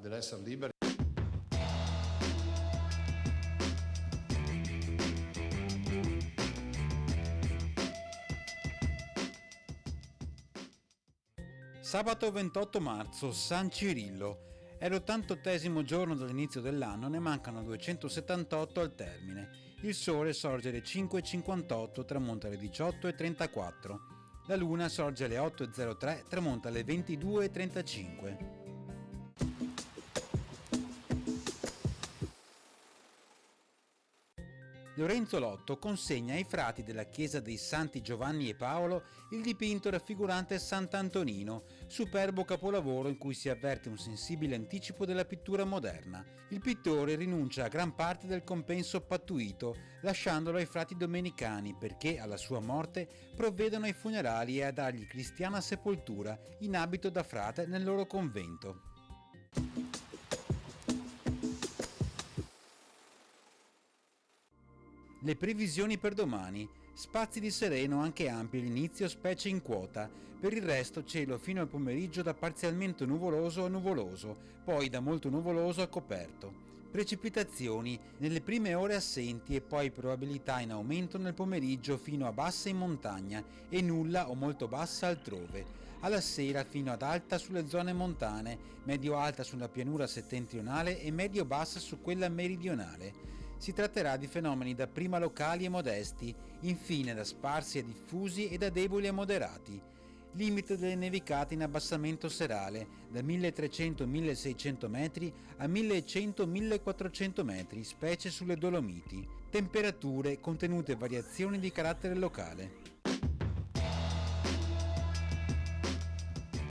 dell'essere liberi. Sabato 28 marzo, San Cirillo. È l'88° giorno dall'inizio dell'anno, ne mancano 278 al termine. Il sole sorge alle 5:58, tramonta alle 18:34. La luna sorge alle 8:03, tramonta alle 22:35. Lorenzo Lotto consegna ai frati della chiesa dei Santi Giovanni e Paolo il dipinto raffigurante Sant'Antonino, superbo capolavoro in cui si avverte un sensibile anticipo della pittura moderna. Il pittore rinuncia a gran parte del compenso pattuito, lasciandolo ai frati domenicani perché, alla sua morte, provvedono ai funerali e a dargli cristiana sepoltura in abito da frate nel loro convento. Le previsioni per domani. Spazi di sereno anche ampi all'inizio, specie in quota. Per il resto cielo fino al pomeriggio da parzialmente nuvoloso a nuvoloso, poi da molto nuvoloso a coperto. Precipitazioni nelle prime ore assenti e poi probabilità in aumento nel pomeriggio fino a bassa in montagna e nulla o molto bassa altrove. Alla sera fino ad alta sulle zone montane, medio-alta sulla pianura settentrionale e medio-bassa su quella meridionale. Si tratterà di fenomeni dapprima locali e modesti, infine da sparsi e diffusi e da deboli a moderati. Limite delle nevicate in abbassamento serale, da 1300-1600 metri a 1100-1400 metri, specie sulle Dolomiti. Temperature contenute variazioni di carattere locale.